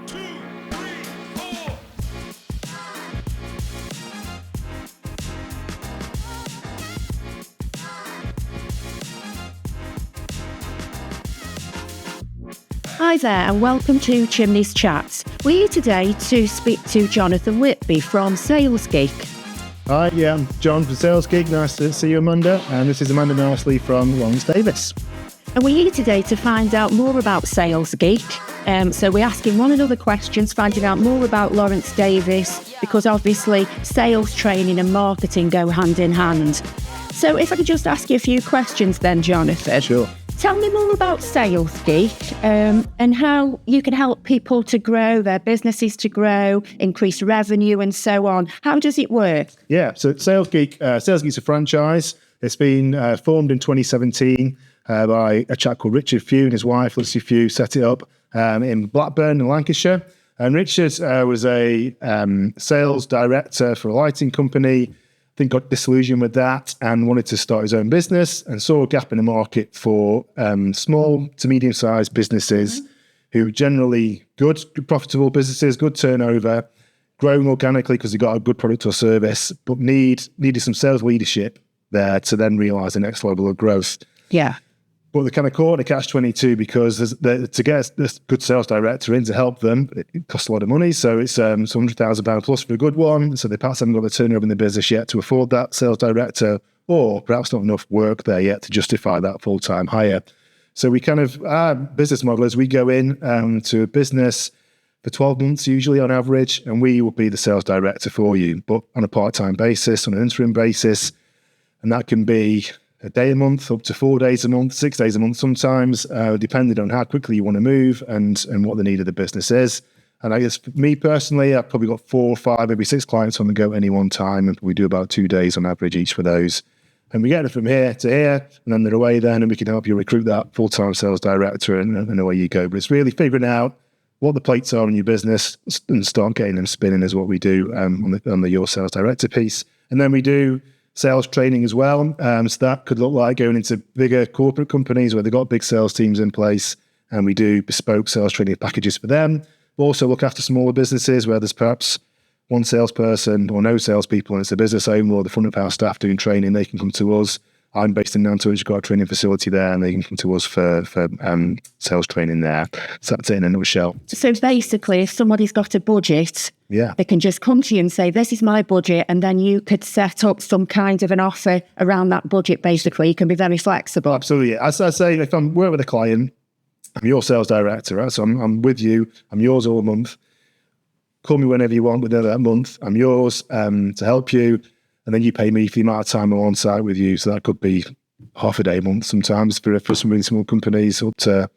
2, 3, 4. Hi there and welcome to Chimneys Chats. We're here today to speak to Johnathan Whitby from Sales Geek. Hi, I'm John from Sales Geek. Nice to see you, Amanda. And this is Amanda Narsley from Lawrence Davis. And we're here today to find out more about Sales Geek. So we're asking one another questions, finding out more about Lawrence Davis, because obviously sales training and marketing go hand in hand. So if I could just ask you a few questions then, Jonathan. Sure. Tell me more about Sales Geek and how you can help people to grow, their businesses to grow, increase revenue and so on. How does it work? Yeah, so Sales Geek's a franchise. It's been formed in 2017 by a chap called Richard Few and his wife, Lucy Few, set it up in Blackburn in Lancashire. And Richard was a sales director for a lighting company. I think got disillusioned with that and wanted to start his own business and saw a gap in the market for small to medium-sized businesses who are generally good businesses, good turnover, growing organically because they got a good product or service, but needed some sales leadership there to then realise the next level of growth. Yeah. But they're kind of caught in a catch-22 because to get this good sales director in to help them, it costs a lot of money. So it's £100,000 plus for a good one. So they perhaps haven't got the turnover in the business yet to afford that sales director, or perhaps not enough work there yet to justify that full-time hire. So our business model is we go in to a business for 12 months usually on average, and we will be the sales director for you, but on a part-time basis, on an interim basis. And that can be a day a month, up to 4 days a month, 6 days a month sometimes, depending on how quickly you want to move and what the need of the business is. And I guess for me personally, I've probably got 4 or 5, maybe 6 clients on the go at any one time, and we do about 2 days on average each for those. And we get them from here to here, and then they're away then, and we can help you recruit that full-time sales director, and away you go. But it's really figuring out what the plates are in your business and start getting them spinning is what we do on the Your Sales Director piece. And then we do sales training as well. So that could look like going into bigger corporate companies where they've got big sales teams in place, and we do bespoke sales training packages for them. We also look after smaller businesses where there's perhaps one salesperson or no salespeople, and it's the business owner or the front of house staff doing training. They can come to us. I'm based in Nantucket. We've got a training facility there, and they can come to us for sales training there. So that's it in a nutshell. So basically, if somebody's got a budget, they can just come to you and say, this is my budget, and then you could set up some kind of an offer around that budget, basically. You can be very flexible. Absolutely. As I say, if I'm working with a client, I'm your sales director, right? So I'm with you. I'm yours all month. Call me whenever you want within that month. I'm yours to help you. And then you pay me for the amount of time I'm on site with you. So that could be half a day a month sometimes for some really small companies, up to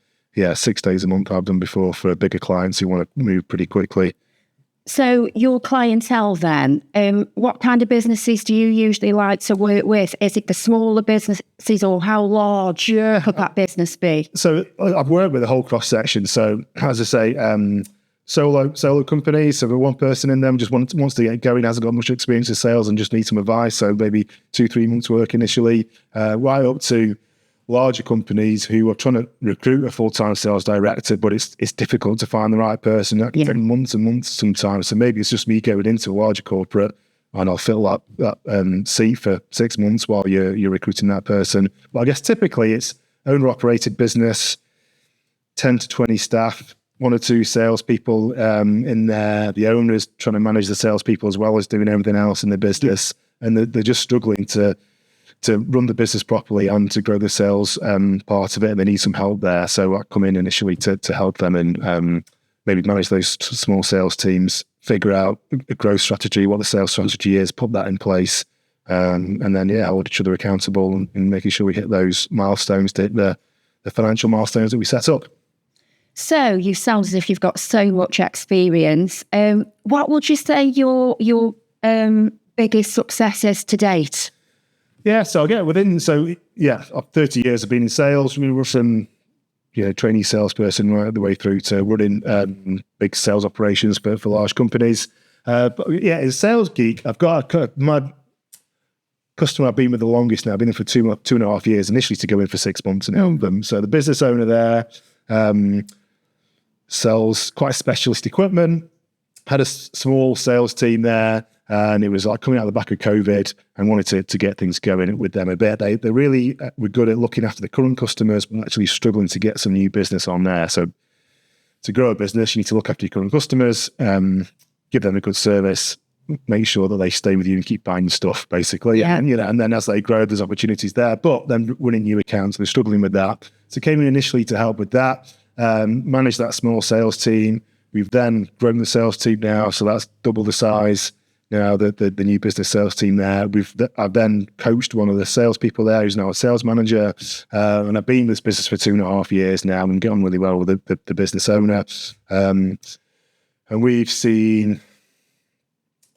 6 days a month I've done before for bigger clients who want to move pretty quickly. So your clientele then, what kind of businesses do you usually like to work with? Is it the smaller businesses, or how large could that business be? So I've worked with a whole cross section. So as I say, solo companies, so the one person in them just wants to get going, hasn't got much experience in sales and just needs some advice, so maybe 2-3 months work initially, right up to larger companies who are trying to recruit a full-time sales director, but it's difficult to find the right person. That can take months and months sometimes. So maybe it's just me going into a larger corporate and I'll fill that seat for 6 months while you're recruiting that person. But I guess typically it's owner-operated business, 10 to 20 staff, 1 or 2 salespeople in there. The owner's trying to manage the salespeople as well as doing everything else in the business, and they're just struggling to run the business properly and to grow the sales part of it, and they need some help there. So I come in initially to help them and maybe manage those small sales teams, figure out a growth strategy, what the sales strategy is, put that in place, and then hold each other accountable and making sure we hit those milestones, the financial milestones that we set up. So you sound as if you've got so much experience. What would you say your biggest successes to date? Yeah, so I've 30 years I've been in sales. We were from trainee salesperson right the way through to running big sales operations for large companies. As Sales Geek, I've got my customer I've been with the longest now. I've been in for 2.5 years, initially to go in for 6 months and help them. So the business owner there, sells quite specialist equipment. Had a small sales team there, and it was like coming out of the back of COVID, and wanted to get things going with them a bit. They really were good at looking after the current customers, but actually struggling to get some new business on there. So to grow a business, you need to look after your current customers, give them a good service, make sure that they stay with you and keep buying stuff, basically. Yeah. And then as they grow, there's opportunities there. But then running new accounts, they're struggling with that. So came in initially to help with that, manage that small sales team. We've then grown the sales team now, so that's double the size now, the new business sales team there. I've then coached one of the salespeople there who's now a sales manager, and I've been in this business for 2.5 years now and get on really well with the business owner. And we've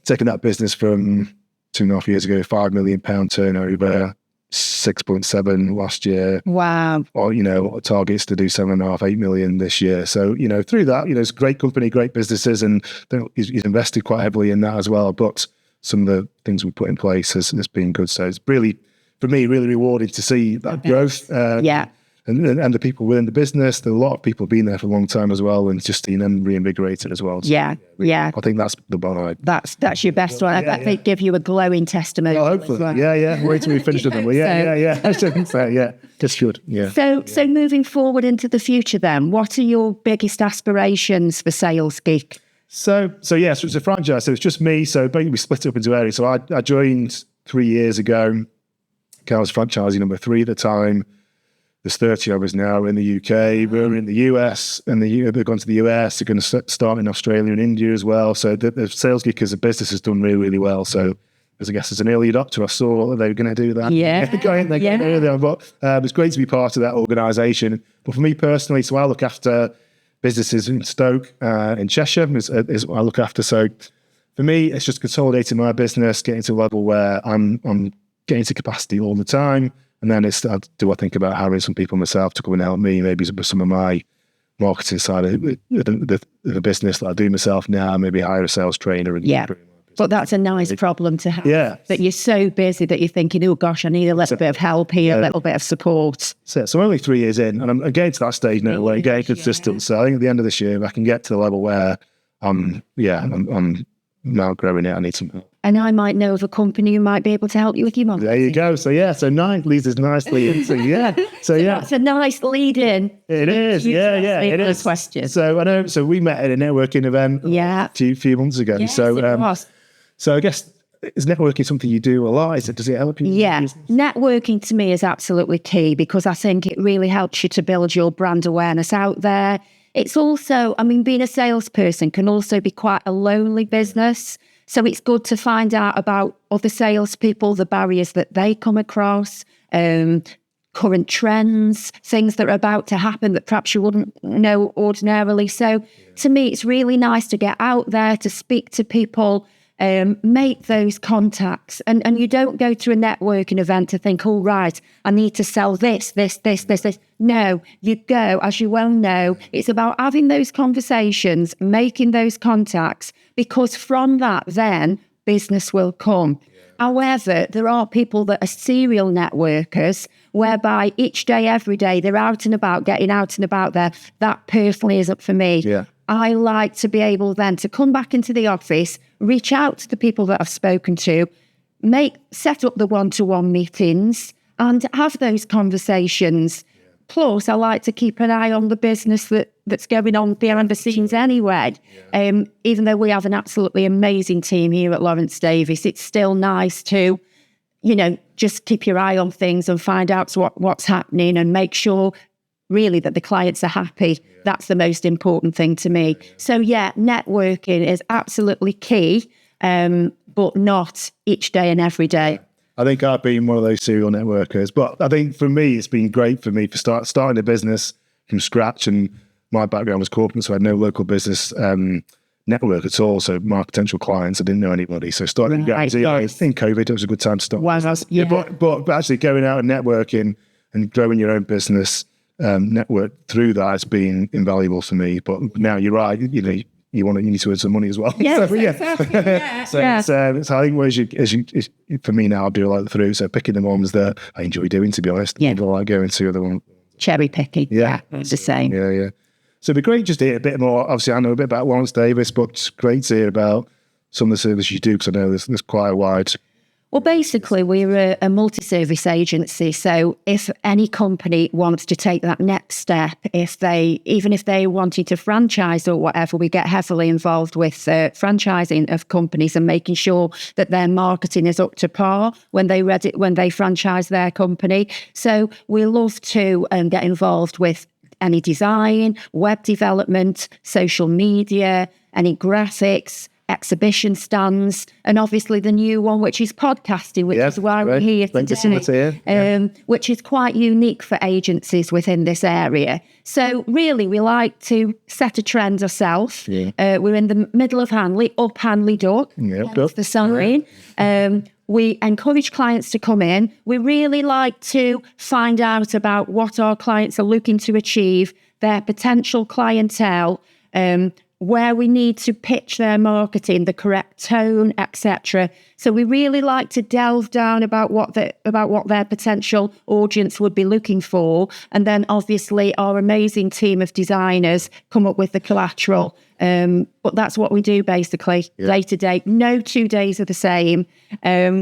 taken that business from 2.5 years ago, £5 million turnover, 6.7 last year. Wow. Or, targets to do 7.5, 8 million this year. So, through that, it's a great company, great businesses, and he's invested quite heavily in that as well. But some of the things we put in place has been good. So it's really, for me, really rewarding to see that growth. And the people within the business, there are a lot of people been there for a long time as well, and just seeing them reinvigorated as well. So, Yeah. I think that's the bottom line. That's your best one. I bet they give you a glowing testimony. Oh, hopefully. Well. Yeah. Wait till we finish with them. Yeah. Just good. Yeah. So moving forward into the future then, what are your biggest aspirations for Sales Geek? So it's a franchise. So it's just me. So basically we split up into areas. So I joined 3 years ago. I was franchisee number 3 at the time. There's 30 of us now in the UK. We're in the US, and they've gone to the US. They're going to start in Australia and India as well. So the Sales Geek as a business has done really, really well. So as an early adopter, I saw that they were going to do that. Yeah. They're going early on. But it's great to be part of that organisation. But for me personally, so I look after businesses in Stoke, in Cheshire, is what I look after. So for me, it's just consolidating my business, getting to a level where I'm getting to capacity all the time. And then do I think about hiring some people myself to come and help me, maybe some of my marketing side of the business that I do myself now, maybe hire a sales trainer. But that's a nice problem to have. Yeah. That you're so busy that you're thinking, oh gosh, I need a little bit of help here, a little bit of support. So I'm only 3 years in, and I'm getting to that stage now where I'm getting consistent. So I think at the end of this year, if I can get to the level where I'm now growing it, I need some help. And I might know of a company who might be able to help you with your marketing. There you go. So 9 leads us nicely into That's a nice lead in. It is. It is. Question. So I know. So we met at a networking event. Yeah. A few months ago. Yes, so it was. So I guess, is networking something you do a lot? Does it help you? Yeah. Networking to me is absolutely key, because I think it really helps you to build your brand awareness out there. It's also, being a salesperson can also be quite a lonely business. So it's good to find out about other salespeople, the barriers that they come across, current trends, things that are about to happen that perhaps you wouldn't know ordinarily. So to me, it's really nice to get out there, to speak to people, make those contacts. And you don't go to a networking event to think, oh, right, I need to sell this. No, you go, as you well know, it's about having those conversations, making those contacts, because from that, then business will come. However, there are people that are serial networkers, whereby each day, every day, they're out and about, getting out and about there. That personally isn't for me. Yeah. I like to be able then to come back into the office, reach out to the people that I've spoken to, set up the one-to-one meetings and have those conversations. Plus, I like to keep an eye on the business that's going on behind the scenes anyway. Even though we have an absolutely amazing team here at Lawrence Davies, it's still nice to, just keep your eye on things and find out what's happening and make sure really that the clients are happy. That's the most important thing to me. So networking is absolutely key, but not each day and every day. I think I've been one of those serial networkers, but I think for me, it's been great for me for starting a business from scratch. And my background was corporate, so I had no local business network at all. So my potential clients, I didn't know anybody. So starting in COVID, it was a good time to start. But actually going out and networking and growing your own business network through that has been invaluable for me. But now you're right, you need to earn some money as well. Yeah, So I think for me now, I do a lot through. So picking the ones that I enjoy doing, to be honest. Yeah. I like going to other ones. Cherry picking. Yeah, it's the same. Yeah. So it'd be great just to hear a bit more. Obviously, I know a bit about Lawrence Davis, but it's great to hear about some of the services you do, because I know there's quite a wide. Well, basically, we're a multi-service agency. So if any company wants to take that next step, even if they wanted to franchise or whatever, we get heavily involved with franchising of companies and making sure that their marketing is up to par when they franchise their company. So we love to get involved with any design, web development, social media, any graphics, exhibition stands, and obviously the new one, which is podcasting, which is why we're here today, which is quite unique for agencies within this area. So really, we like to set a trend ourselves. We're in the middle of Hanley, up Hanley Duck, that's the sign. We encourage clients to come in. We really like to find out about what our clients are looking to achieve, their potential clientele, where we need to pitch their marketing, the correct tone, etc. So we really like to delve down about what their potential audience would be looking for, and then obviously our amazing team of designers come up with the collateral. But that's what we do basically, day to day. No 2 days are the same.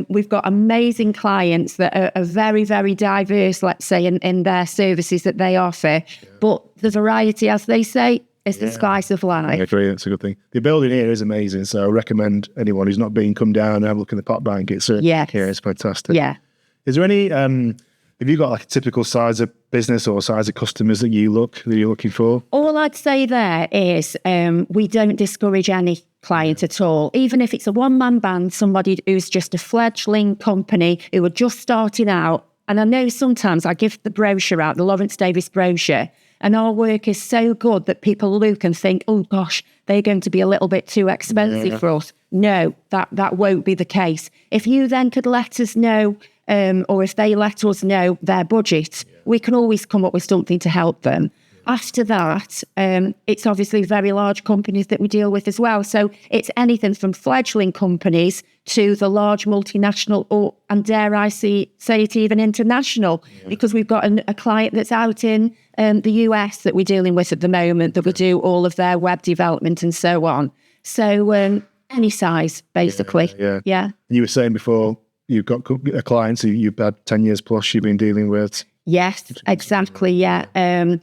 We've got amazing clients that are very, very diverse, let's say, in their services that they offer. But the variety, as they say, is the spice of life. I agree, that's a good thing. The building here is amazing, so I recommend anyone who's not been, come down and have a look in the pot bank. It's it's fantastic. Yeah. Is there any, have you got like a typical size of business or size of customers that you're looking for? All I'd say there is we don't discourage any client at all. Even if it's a one-man band, somebody who's just a fledgling company who are just starting out. And I know sometimes I give the brochure out, the Lawrence Davis brochure, and our work is so good that people look and think, oh gosh, they're going to be a little bit too expensive for us. No, that won't be the case. If you then could let us know, or if they let us know their budget, we can always come up with something to help them. After that, it's obviously very large companies that we deal with as well. So it's anything from fledgling companies to the large multinational, and dare I say it, even international, because we've got a client that's out in the US that we're dealing with at the moment, that we do all of their web development and so on. So any size, basically. Yeah. You were saying before, you've got clients who you've had 10 years plus you've been dealing with. Yes, exactly. Yeah.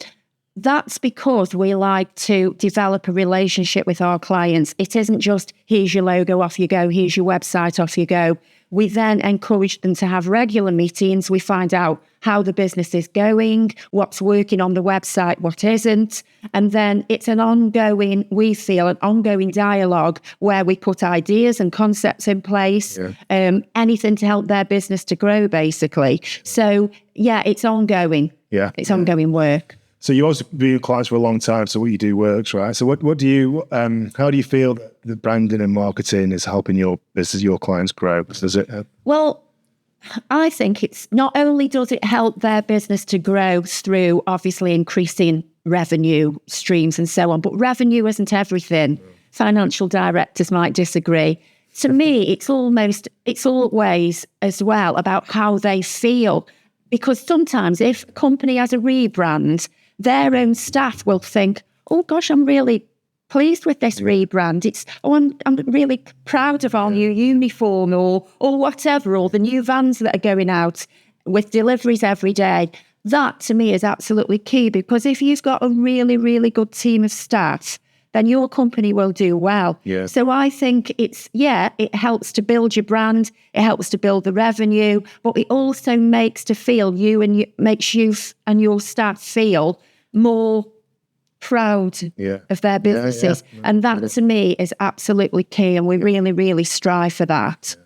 That's because we like to develop a relationship with our clients. It isn't just, here's your logo, off you go, here's your website, off you go. We then encourage them to have regular meetings. We find out how the business is going, what's working on the website, what isn't. And then it's an ongoing dialogue where we put ideas and concepts in place, anything to help their business to grow, basically. So, it's ongoing. Yeah. It's ongoing work. So you've also been with clients for a long time, so what you do works, right? So what do you, how do you feel that the branding and marketing is helping your business, your clients grow? Does it? Well, I think it's not only does it help their business to grow through obviously increasing revenue streams and so on, but revenue isn't everything. Financial directors might disagree. To me, it's always as well about how they feel, because sometimes if a company has a rebrand, their own staff will think, oh gosh, I'm really pleased with this rebrand. I'm really proud of our new uniform or whatever, or the new vans that are going out with deliveries every day. That to me is absolutely key, because if you've got a really, really good team of staff, then your company will do well. Yeah. So I think it helps to build your brand, it helps to build the revenue, but it also makes you and your staff feel more proud of their businesses. And that to me is absolutely key, and we really, really strive for that.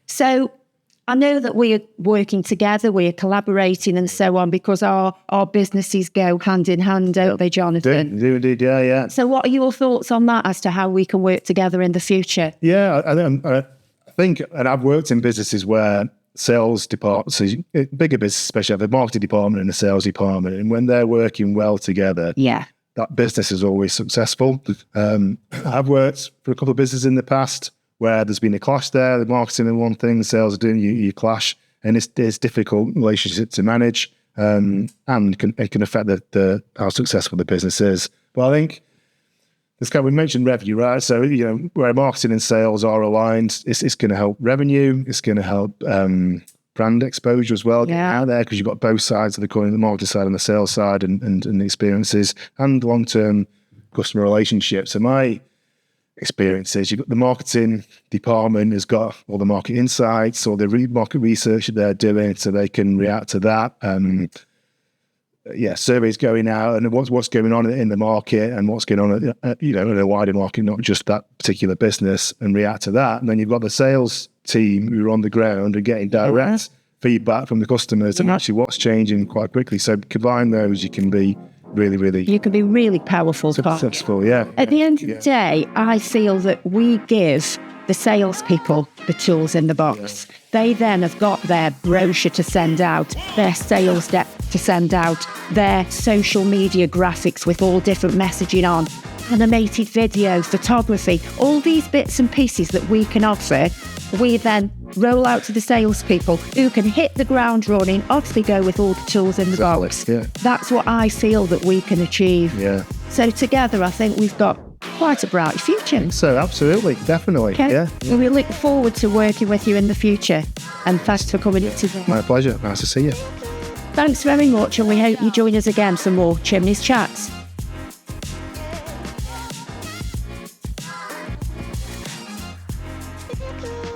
So I know that we are working together, we are collaborating and so on, because our businesses go hand in hand, don't they, Jonathan? Do indeed, yeah. So what are your thoughts on that as to how we can work together in the future? Yeah, I think, and I've worked in businesses where sales departments, bigger business especially, have a marketing department and a sales department, and when they're working well together, that business is always successful. I've worked for a couple of businesses in the past where there's been a clash there, the marketing in one thing, the sales are doing, you clash, and it's difficult relationship to manage, and it can affect how successful the business is. But I think we mentioned revenue, right? So, where marketing and sales are aligned, it's going to help revenue. It's going to help brand exposure as well, getting out there, because you've got both sides of the coin, the marketing side and the sales side, and the experiences and long-term customer relationships. So my experience is you've got the marketing department has got all the market insights, or the market research that they're doing, so they can react to that. Surveys going out and what's going on in the market and what's going on in a wider market, not just that particular business, and react to that. And then you've got the sales team who are on the ground and getting direct feedback from the customers and actually what's changing quite quickly. So combine those, you can be really powerful, successful. Yeah. At the end of the day, I feel that we give the salespeople the tools in the box. Yeah. They then have got their brochure to send out, their sales deck to send out, their social media graphics with all different messaging on, animated video, photography, all these bits and pieces that we can offer. We then roll out to the salespeople who can hit the ground running, obviously go with all the tools in the box. Yeah. That's what I feel that we can achieve. Yeah. So together, I think we've got quite a bright future. So absolutely, definitely. Okay. Yeah. We look forward to working with you in the future. And thanks for coming in today. My pleasure. Nice to see you. Thanks very much, and we hope you join us again for more Chimneys Chats. Thank you.